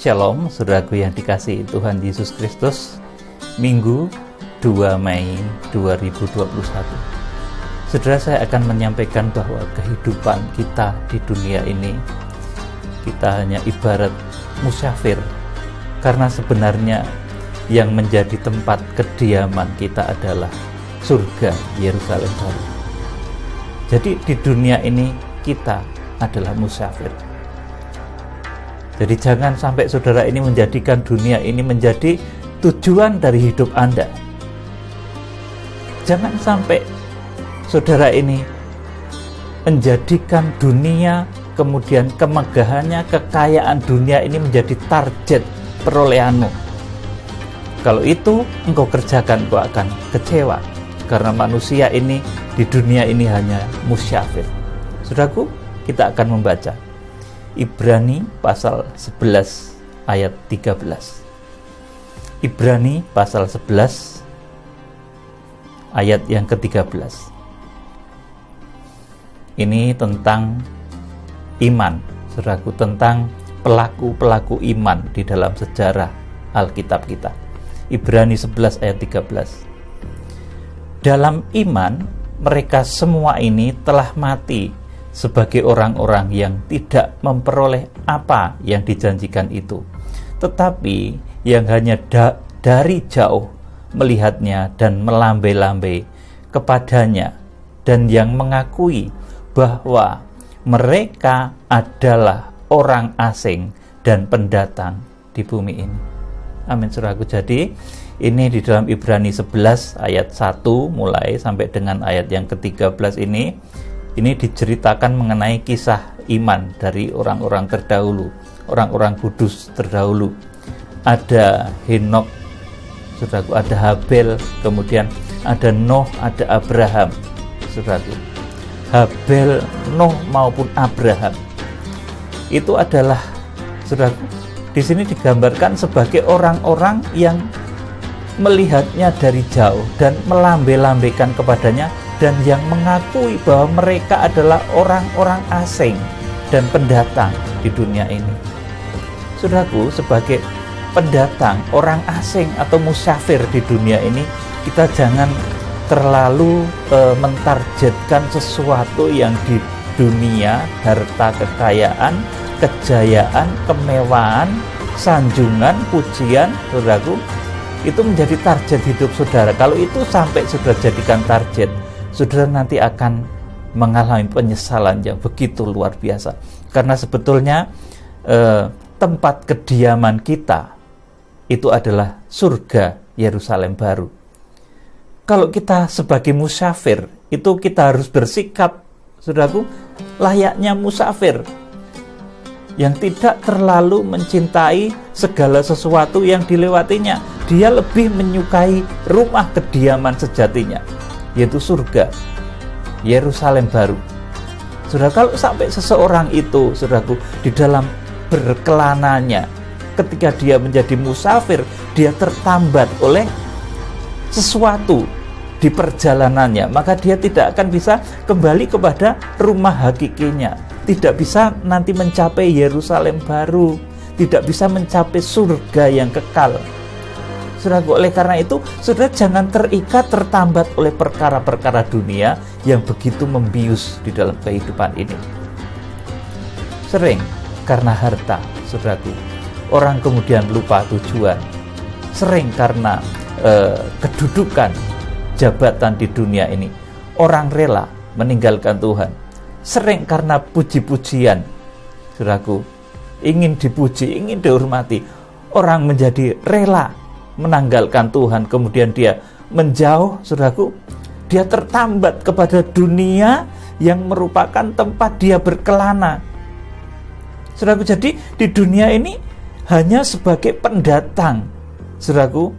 Shalom, saudaraku yang dikasihi Tuhan Yesus Kristus. Minggu 2 Mei 2021. Saudara, saya akan menyampaikan bahwa kehidupan kita di dunia ini, kita hanya ibarat musafir, karena sebenarnya yang menjadi tempat kediaman kita adalah surga Yerusalem baru. Jadi di dunia ini kita adalah musafir. Jadi jangan sampai saudara ini menjadikan dunia ini menjadi tujuan dari hidup Anda. Jangan sampai saudara ini menjadikan dunia, kemudian kemegahannya, kekayaan dunia ini menjadi target perolehanmu. Kalau itu engkau kerjakan, engkau akan kecewa, karena manusia ini di dunia ini hanya musyafir. Saudaraku, kita akan membaca Ibrani pasal 11 ayat 13. Ibrani pasal 11 ayat yang ke-13. Ini tentang iman, saudaraku, tentang pelaku-pelaku iman di dalam sejarah Alkitab kita. Ibrani 11 ayat 13. Dalam iman mereka semua ini telah mati sebagai orang-orang yang tidak memperoleh apa yang dijanjikan itu, tetapi yang hanya dari jauh melihatnya dan melambai-lambai kepadanya, dan yang mengakui bahwa mereka adalah orang asing dan pendatang di bumi ini. Amin, saudaraku. Jadi ini di dalam Ibrani 11 ayat 1 mulai sampai dengan ayat yang ke-13 ini diceritakan mengenai kisah iman dari orang-orang terdahulu, orang-orang kudus terdahulu. Ada Henok, saudaraku, ada Habel, kemudian ada Noh, ada Abraham, saudaraku. Habel, Noh maupun Abraham itu adalah, saudaraku, di sini digambarkan sebagai orang-orang yang melihatnya dari jauh dan melambai-lambaikan kepadanya, dan yang mengakui bahwa mereka adalah orang-orang asing dan pendatang di dunia ini. Saudaraku, sebagai pendatang, orang asing atau musafir di dunia ini, kita jangan terlalu mentargetkan sesuatu yang di dunia, harta, kekayaan, kejayaan, kemewahan, sanjungan, pujian, saudaraku, itu menjadi target hidup saudara. Kalau itu sampai saudara jadikan target, saudara nanti akan mengalami penyesalan yang begitu luar biasa. Karena sebetulnya tempat kediaman kita itu adalah surga Yerusalem baru. Kalau kita sebagai musafir, itu kita harus bersikap, saudaraku, layaknya musafir yang tidak terlalu mencintai segala sesuatu yang dilewatinya. Dia lebih menyukai rumah kediaman sejatinya, yaitu surga Yerusalem baru. Saudara, kalau sampai seseorang itu, saudaraku, di dalam berkelananya, ketika dia menjadi musafir, dia tertambat oleh sesuatu di perjalanannya, maka dia tidak akan bisa kembali kepada rumah hakikinya, tidak bisa nanti mencapai Yerusalem baru, tidak bisa mencapai surga yang kekal. Saudara, oleh karena itu, saudara jangan terikat, tertambat oleh perkara-perkara dunia yang begitu membius di dalam kehidupan ini. Sering karena harta, saudaraku, orang kemudian lupa tujuan. Sering karena kedudukan, jabatan di dunia ini, orang rela meninggalkan Tuhan. Sering karena puji-pujian, saudaraku, ingin dipuji, ingin dihormati, orang menjadi rela menanggalkan Tuhan, kemudian dia menjauh, saudaraku, dia tertambat kepada dunia yang merupakan tempat dia berkelana. Saudaraku, jadi di dunia ini hanya sebagai pendatang, saudaraku,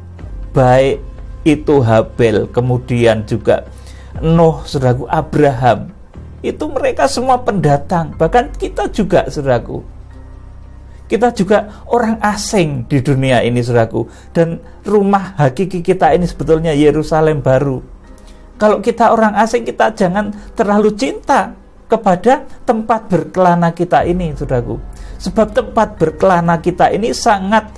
baik itu Habel, kemudian juga Noh, saudaraku, Abraham, itu mereka semua pendatang. Bahkan kita juga, saudaraku, kita juga orang asing di dunia ini, saudaraku. Dan rumah hakiki kita ini sebetulnya Yerusalem baru. Kalau kita orang asing, kita jangan terlalu cinta kepada tempat berkelana kita ini, saudaraku. Sebab tempat berkelana kita ini sangat,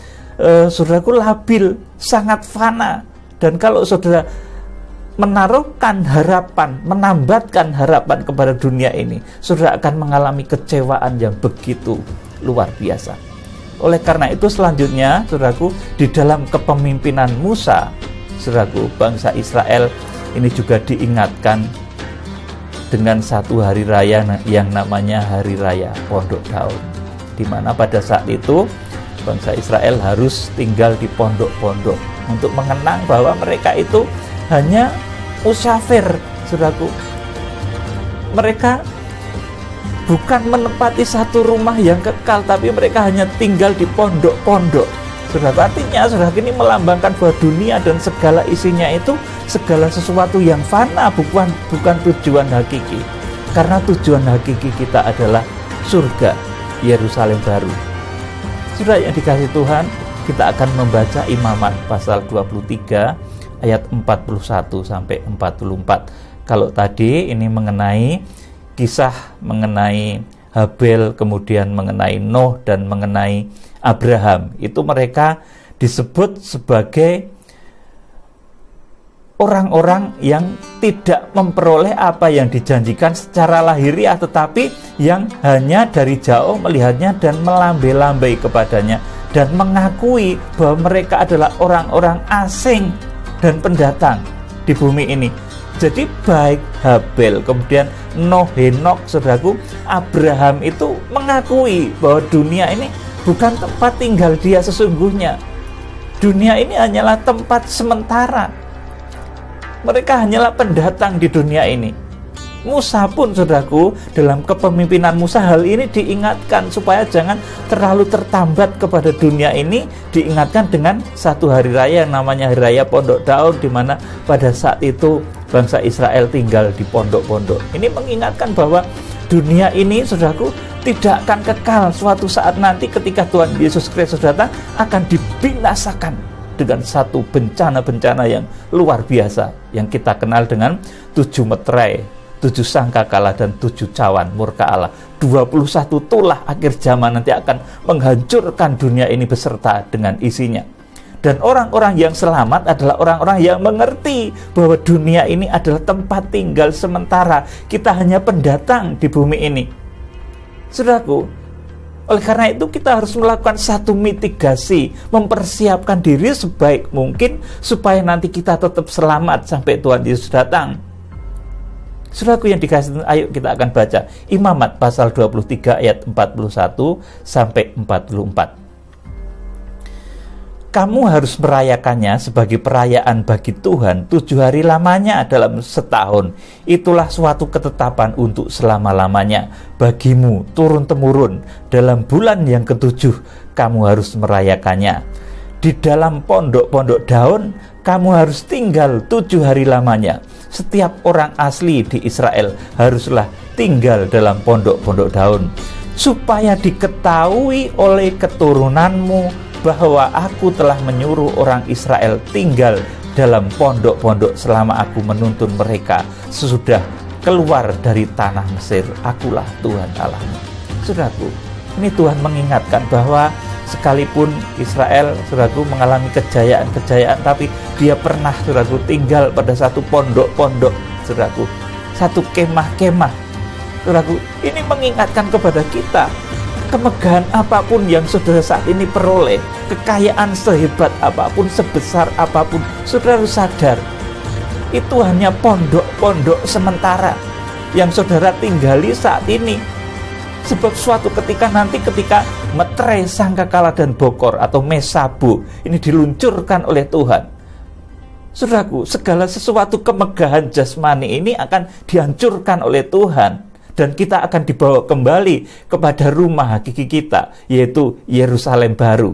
saudaraku, labil, sangat fana. Dan kalau saudara menaruhkan harapan, menambatkan harapan kepada dunia ini, saudara akan mengalami kecewaan yang begitu luar biasa. Oleh karena itu selanjutnya, saudaraku, di dalam kepemimpinan Musa, saudaraku, bangsa Israel ini juga diingatkan dengan satu hari raya yang namanya Hari Raya Pondok Daun, di mana pada saat itu bangsa Israel harus tinggal di pondok-pondok untuk mengenang bahwa mereka itu hanya musafir, saudaraku. Mereka bukan menempati satu rumah yang kekal, tapi mereka hanya tinggal di pondok-pondok. Saudara, artinya saudara, ini melambangkan bahwa dunia dan segala isinya itu segala sesuatu yang fana, bukan tujuan hakiki. Karena tujuan hakiki kita adalah surga Yerusalem baru. Saudara yang dikasihi Tuhan, kita akan membaca Imamat pasal 23 ayat 41 sampai 44. Kalau tadi ini mengenai kisah mengenai Habel, kemudian mengenai Noh dan mengenai Abraham, itu mereka disebut sebagai orang-orang yang tidak memperoleh apa yang dijanjikan secara lahiriah, tetapi yang hanya dari jauh melihatnya dan melambai-lambai kepadanya dan mengakui bahwa mereka adalah orang-orang asing dan pendatang di bumi ini. Jadi baik Habel, kemudian Noh, Henok, saudaraku, Abraham itu mengakui bahwa dunia ini bukan tempat tinggal dia sesungguhnya. Dunia ini hanyalah tempat sementara. Mereka hanyalah pendatang di dunia ini. Musa pun, saudaraku, dalam kepemimpinan Musa hal ini diingatkan supaya jangan terlalu tertambat kepada dunia ini. Diingatkan dengan satu hari raya yang namanya Hari Raya Pondok Daun, di mana pada saat itu bangsa Israel tinggal di pondok-pondok. Ini mengingatkan bahwa dunia ini, saudaraku, tidak akan kekal. Suatu saat nanti ketika Tuhan Yesus Kristus datang akan dibinasakan dengan satu bencana-bencana yang luar biasa yang kita kenal dengan 7 meterai, 7 sangkakala dan 7 cawan murka Allah. 21 tulah akhir zaman nanti akan menghancurkan dunia ini beserta dengan isinya. Dan orang-orang yang selamat adalah orang-orang yang mengerti bahwa dunia ini adalah tempat tinggal sementara. Kita hanya pendatang di bumi ini. Saudaraku, oleh karena itu kita harus melakukan satu mitigasi, mempersiapkan diri sebaik mungkin supaya nanti kita tetap selamat sampai Tuhan Yesus datang. Saudaraku yang dikasihi, ayo kita akan baca Imamat pasal 23 ayat 41 sampai 44. Kamu harus merayakannya sebagai perayaan bagi Tuhan 7 hari lamanya dalam setahun. Itulah suatu ketetapan untuk selama-lamanya bagimu turun-temurun. Dalam bulan yang ke-7 kamu harus merayakannya. Di dalam pondok-pondok daun kamu harus tinggal 7 hari lamanya. Setiap orang asli di Israel haruslah tinggal dalam pondok-pondok daun, supaya diketahui oleh keturunanmu bahwa aku telah menyuruh orang Israel tinggal dalam pondok-pondok selama aku menuntun mereka sesudah keluar dari tanah Mesir. Akulah Tuhan Allahmu. Saudaraku, ini Tuhan mengingatkan bahwa sekalipun Israel, saudaraku, mengalami kejayaan-kejayaan, tapi dia pernah, saudaraku, tinggal pada satu pondok-pondok, saudaraku, satu kemah-kemah. Saudaraku, ini mengingatkan kepada kita, kemegahan apapun yang saudara saat ini peroleh, kekayaan sehebat apapun, sebesar apapun, saudara harus sadar itu hanya pondok-pondok sementara yang saudara tinggali saat ini. Sebab suatu ketika nanti, ketika meterai, sangkakala dan bokor atau mesabu ini diluncurkan oleh Tuhan, saudaraku, segala sesuatu kemegahan jasmani ini akan dihancurkan oleh Tuhan. Dan kita akan dibawa kembali kepada rumah hakiki kita, yaitu Yerusalem baru.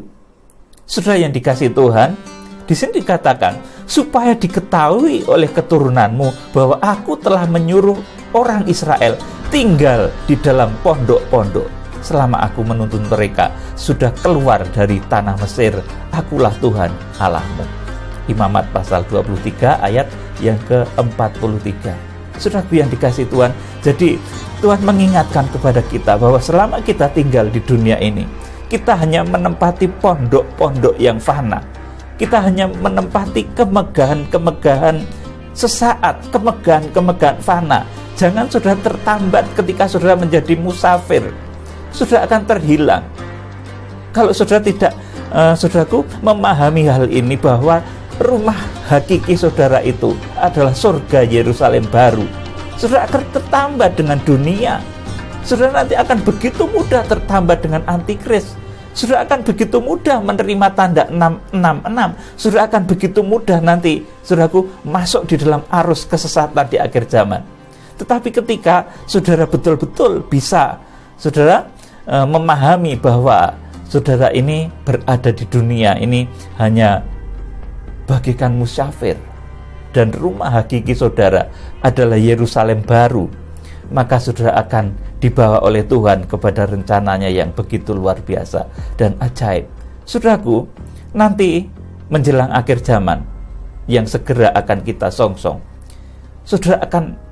Saudara yang dikasihi Tuhan, di sini dikatakan, supaya diketahui oleh keturunanmu bahwa aku telah menyuruh orang Israel tinggal di dalam pondok-pondok selama aku menuntun mereka sudah keluar dari tanah Mesir. Akulah Tuhan Allahmu. Imamat pasal 23 ayat yang ke-43. Saudaraku yang dikasihi Tuhan, jadi Tuhan mengingatkan kepada kita bahwa selama kita tinggal di dunia ini, kita hanya menempati pondok-pondok yang fana. Kita hanya menempati kemegahan-kemegahan sesaat, kemegahan-kemegahan fana. Jangan saudara tertambat ketika saudara menjadi musafir. Saudara akan terhilang. Kalau saudara tidak, saudaraku, memahami hal ini bahwa rumah hakiki saudara itu adalah surga Yerusalem baru, saudara akan tertambat dengan dunia. Saudara nanti akan begitu mudah tertambat dengan antikris. Saudara akan begitu mudah menerima tanda 666. Saudara akan begitu mudah nanti, saudaraku, masuk di dalam arus kesesatan di akhir zaman. Tetapi ketika saudara betul-betul bisa, saudara memahami bahwa saudara ini berada di dunia ini hanya bagikan musafir, dan rumah hakiki saudara adalah Yerusalem baru, maka saudara akan dibawa oleh Tuhan kepada rencananya yang begitu luar biasa dan ajaib. Saudaraku, nanti menjelang akhir zaman yang segera akan kita songsong, saudara akan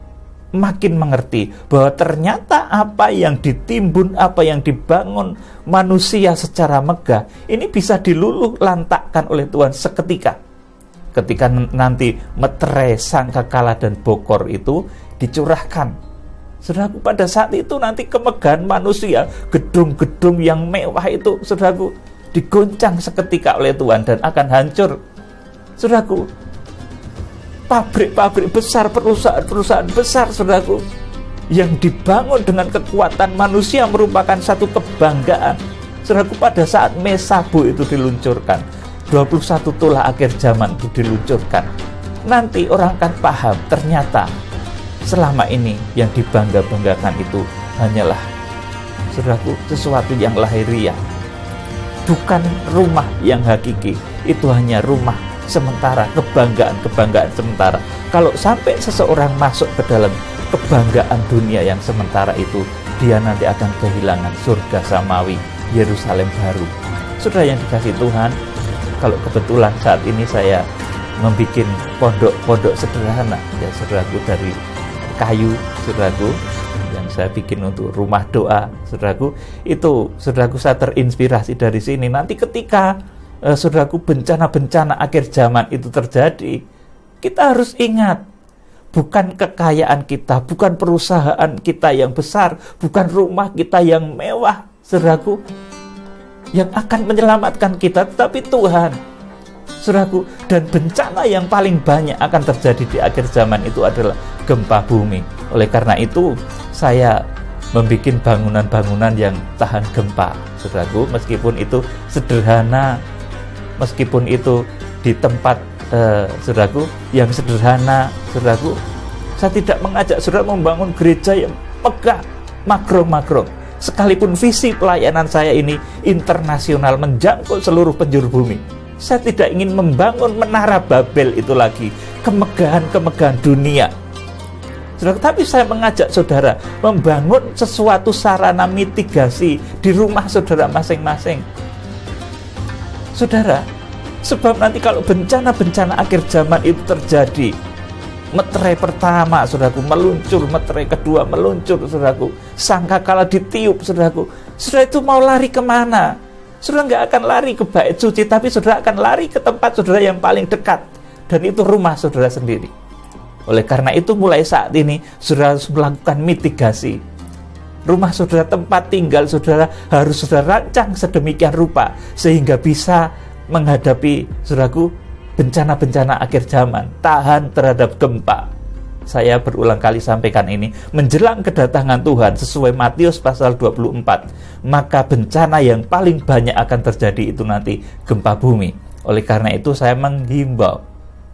makin mengerti bahwa ternyata apa yang ditimbun, apa yang dibangun manusia secara megah, ini bisa diluluh lantakkan oleh Tuhan seketika. Ketika nanti meterai, sangkakala dan bokor itu dicurahkan, saudaraku, pada saat itu nanti kemegahan manusia, gedung-gedung yang mewah itu, saudaraku, digoncang seketika oleh Tuhan dan akan hancur. Saudaraku, pabrik-pabrik besar, perusahaan-perusahaan besar, saudaraku, yang dibangun dengan kekuatan manusia merupakan satu kebanggaan. Saudaraku, pada saat Mesabu itu diluncurkan, 21 tulah akhir zaman itu diluncurkan, nanti orang akan paham ternyata selama ini yang dibangga-banggakan itu hanyalah, saudaraku, sesuatu yang lahiriah, bukan rumah yang hakiki. Itu hanya rumah sementara, kebanggaan-kebanggaan sementara. Kalau sampai seseorang masuk ke dalam kebanggaan dunia yang sementara itu, dia nanti akan kehilangan surga samawi, Yerusalem baru. Saudara yang dikasihi Tuhan, kalau kebetulan saat ini saya membuat pondok-pondok sederhana, ya saudaraku, dari kayu, saudaraku, yang saya bikin untuk rumah doa, saudaraku, itu, saudaraku, saya terinspirasi dari sini. Nanti ketika saudaraku, bencana-bencana akhir zaman itu terjadi, kita harus ingat, bukan kekayaan kita, bukan perusahaan kita yang besar, bukan rumah kita yang mewah, saudaraku, yang akan menyelamatkan kita, tetapi Tuhan, saudaraku. Dan bencana yang paling banyak akan terjadi di akhir zaman itu adalah gempa bumi. Oleh karena itu, saya membuat bangunan-bangunan yang tahan gempa, saudaraku, meskipun itu sederhana, meskipun itu di tempat saudaraku yang sederhana, saudaraku. Saya tidak mengajak saudara membangun gereja yang megah, makro-makro. Sekalipun visi pelayanan saya ini internasional, menjangkau seluruh penjuru bumi, saya tidak ingin membangun menara Babel itu lagi, kemegahan-kemegahan dunia, saudara. Tapi saya mengajak saudara membangun sesuatu sarana mitigasi di rumah saudara masing-masing, saudara. Sebab nanti kalau bencana-bencana akhir zaman itu terjadi, meterai pertama, saudaraku, meluncur, meterai kedua meluncur, saudaraku, sangkakala ditiup, saudaraku, saudara itu mau lari kemana? Saudara nggak akan lari ke bait suci, tapi saudara akan lari ke tempat saudara yang paling dekat, dan itu rumah saudara sendiri. Oleh karena itu, mulai saat ini saudara harus melakukan mitigasi. Rumah saudara, tempat tinggal saudara, harus saudara rancang sedemikian rupa sehingga bisa menghadapi, saudaraku, bencana-bencana akhir zaman, tahan terhadap gempa. Saya berulang kali sampaikan ini, menjelang kedatangan Tuhan sesuai Matius pasal 24, maka bencana yang paling banyak akan terjadi itu nanti gempa bumi. Oleh karena itu saya menghimbau,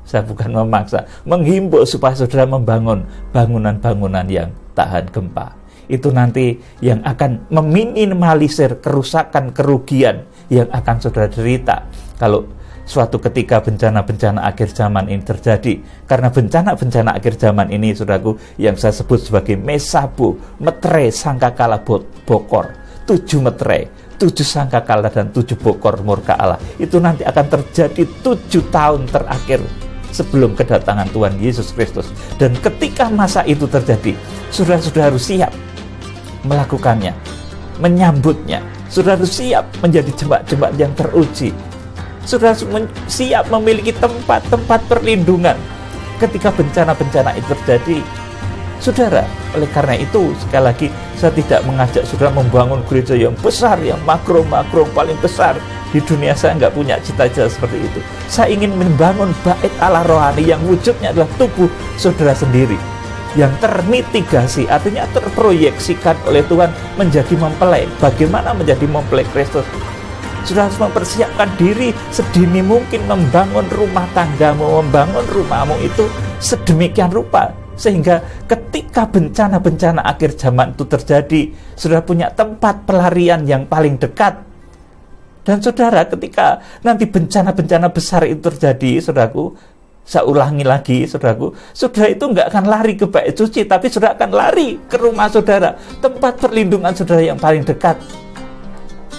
saya bukan memaksa, menghimbau supaya saudara membangun bangunan-bangunan yang tahan gempa. Itu nanti yang akan meminimalisir kerusakan, kerugian yang akan saudara derita kalau suatu ketika bencana-bencana akhir zaman ini terjadi. Karena bencana-bencana akhir zaman ini, saudaraku, yang saya sebut sebagai Mesabu, meterai, sangkakala, bokor, 7 meterai, 7 sangkakala dan 7 bokor murka Allah, itu nanti akan terjadi 7 tahun terakhir sebelum kedatangan Tuhan Yesus Kristus. Dan ketika masa itu terjadi, saudara harus siap. melakukannya, menyambutnya. Saudara siap menjadi jemaat-jemaat yang teruji. Saudara siap memiliki tempat-tempat perlindungan ketika bencana-bencana itu terjadi. Saudara, oleh karena itu, sekali lagi, saya tidak mengajak saudara membangun gereja yang besar, yang makro-makro, paling besar di dunia. Saya nggak punya cita-cita seperti itu. Saya ingin membangun bait Allah rohani yang wujudnya adalah tubuh saudara sendiri, yang termitigasi, artinya terproyeksikan oleh Tuhan menjadi mempelai. Bagaimana menjadi mempelai Kristus? Saudara harus mempersiapkan diri sedini mungkin membangun rumah tanggamu, membangun rumahmu itu sedemikian rupa, sehingga ketika bencana-bencana akhir zaman itu terjadi, saudara punya tempat pelarian yang paling dekat. Dan saudara, ketika nanti bencana-bencana besar itu terjadi, saudaraku, saya ulangi lagi, saudaraku, saudara itu nggak akan lari ke bait suci, tapi saudara akan lari ke rumah saudara, tempat perlindungan saudara yang paling dekat.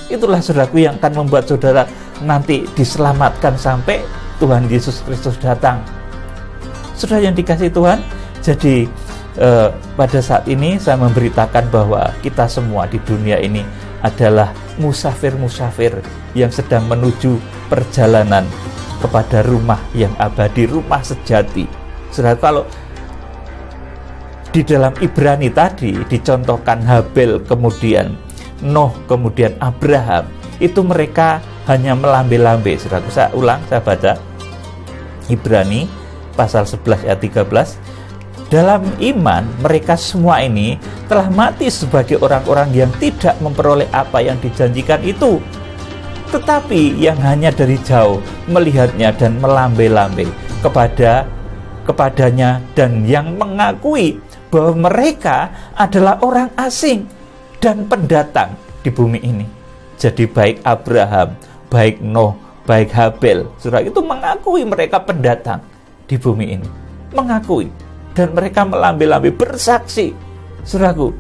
Itulah saudaraku yang akan membuat saudara nanti diselamatkan sampai Tuhan Yesus Kristus datang. Saudara yang dikasihi Tuhan, jadi pada saat ini saya memberitakan bahwa kita semua di dunia ini adalah musafir-musafir yang sedang menuju perjalanan kepada rumah yang abadi, rumah sejati. Saudara, kalau di dalam Ibrani tadi dicontohkan Habel, kemudian Noh, kemudian Abraham, itu mereka hanya melambe-lambe. Saudara, saya ulang, saya baca Ibrani pasal 11 ayat 13. Dalam iman mereka semua ini telah mati sebagai orang-orang yang tidak memperoleh apa yang dijanjikan itu, tetapi yang hanya dari jauh melihatnya dan melambe-lambe kepadanya, dan yang mengakui bahwa mereka adalah orang asing dan pendatang di bumi ini. Jadi baik Abraham, baik Noh, baik Habel, saudara, itu mengakui mereka pendatang di bumi ini, mengakui, dan mereka melambe-lambe, bersaksi, saudaraku.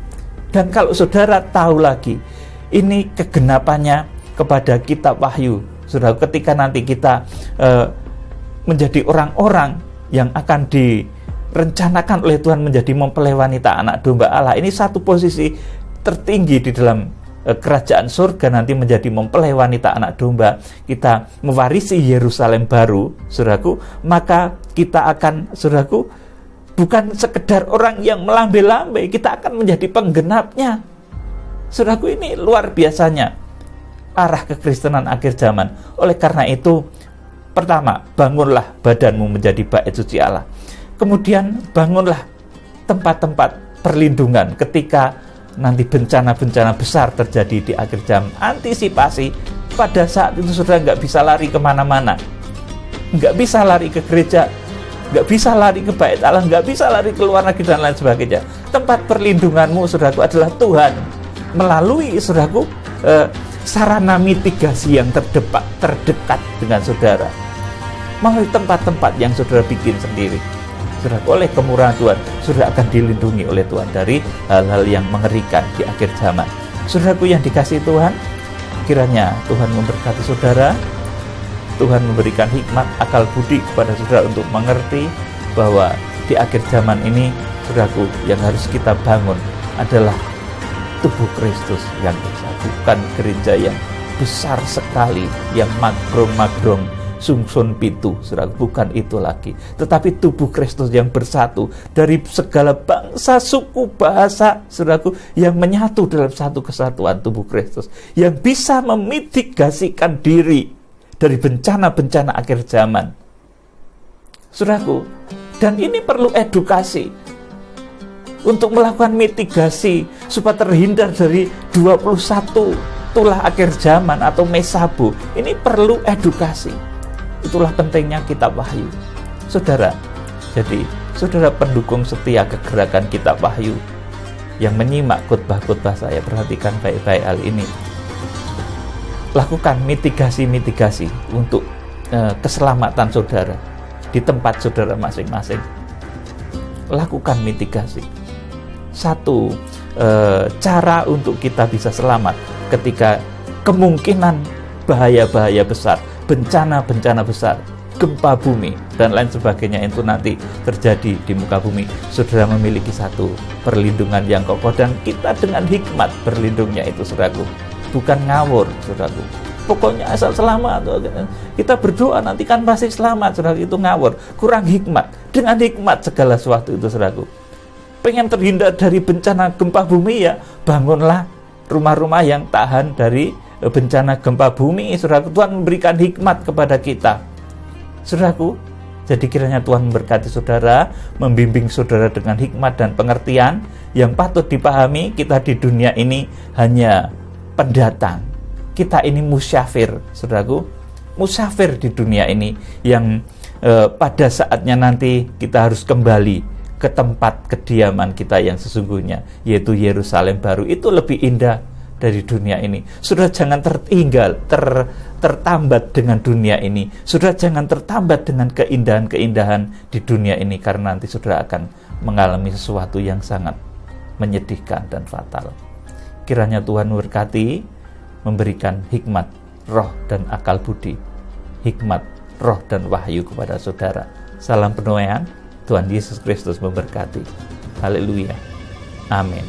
Dan kalau saudara tahu lagi, ini kegenapannya kepada kitab Wahyu, saudara, ketika nanti kita menjadi orang-orang yang akan direncanakan oleh Tuhan menjadi mempelai wanita anak domba Allah. Ini satu posisi tertinggi di dalam kerajaan surga, nanti menjadi mempelai wanita anak domba. Kita mewarisi Yerusalem baru, saudaraku, maka kita akan, saudaraku, bukan sekedar orang yang melambe-lambe, kita akan menjadi penggenapnya. Saudaraku, ini luar biasanya arah kekristenan akhir zaman. Oleh karena itu, pertama, bangunlah badanmu menjadi bait suci Allah. Kemudian bangunlah tempat-tempat perlindungan ketika nanti bencana-bencana besar terjadi di akhir zaman. Antisipasi, pada saat itu saudara nggak bisa lari kemana-mana, nggak bisa lari ke gereja, nggak bisa lari ke bait Allah, nggak bisa lari ke luar negeri dan lain sebagainya. Tempat perlindunganmu, saudaraku, adalah Tuhan melalui, saudaraku, sarana mitigasi yang terdekat dengan saudara, melalui tempat-tempat yang saudara bikin sendiri. Saudaraku, oleh kemurahan Tuhan, saudara akan dilindungi oleh Tuhan dari hal-hal yang mengerikan di akhir zaman. Saudaraku yang dikasihi Tuhan, kiranya Tuhan memberkati saudara, Tuhan memberikan hikmat, akal budi kepada saudara untuk mengerti bahwa di akhir zaman ini, saudaraku, yang harus kita bangun adalah tubuh Kristus yang besar, bukan gereja yang besar sekali, yang magrong-magrong, sungsun pitu, saudara, bukan itu lagi, tetapi tubuh Kristus yang bersatu dari segala bangsa, suku, bahasa, saudaraku, yang menyatu dalam satu kesatuan tubuh Kristus, yang bisa memitigasikan diri dari bencana-bencana akhir zaman, saudaraku. Dan ini perlu edukasi untuk melakukan mitigasi supaya terhindar dari 21 tulah akhir zaman atau mesabu. Ini perlu edukasi. Itulah pentingnya kitab Wahyu, saudara. Jadi, saudara pendukung setia kegerakan kitab Wahyu yang menyimak khotbah-khotbah saya, perhatikan baik-baik hal ini. Lakukan mitigasi-mitigasi untuk keselamatan saudara di tempat saudara masing-masing. Lakukan mitigasi. Satu cara untuk kita bisa selamat ketika kemungkinan bahaya-bahaya besar, bencana-bencana besar gempa bumi, dan lain sebagainya itu nanti terjadi di muka bumi, saudara memiliki satu perlindungan yang kokoh, dan kita dengan hikmat berlindungnya itu, saudaraku. Bukan ngawur, saudaraku. Pokoknya asal selamat. Kita berdoa nanti kan pasti selamat, saudaraku. Itu ngawur, kurang hikmat. Dengan hikmat segala sesuatu itu, saudaraku. Pengen terhindar dari bencana gempa bumi, ya bangunlah rumah-rumah yang tahan dari bencana gempa bumi, saudaraku. Tuhan memberikan hikmat kepada kita, saudaraku. Jadi kiranya Tuhan memberkati saudara, membimbing saudara dengan hikmat dan pengertian yang patut dipahami. Kita di dunia ini hanya pendatang, kita ini musyafir, saudaraku. Musafir di dunia ini yang pada saatnya nanti kita harus kembali ke tempat kediaman kita yang sesungguhnya, yaitu Yerusalem baru. Itu lebih indah dari dunia ini. Saudara jangan tertinggal, tertambat dengan dunia ini. Saudara jangan tertambat dengan keindahan-keindahan di dunia ini, karena nanti saudara akan mengalami sesuatu yang sangat menyedihkan dan fatal. Kiranya Tuhan memberkati, memberikan hikmat, roh dan akal budi, hikmat, roh dan wahyu kepada saudara. Salam penuaian, Tuhan Yesus Kristus memberkati. Haleluya. Amin.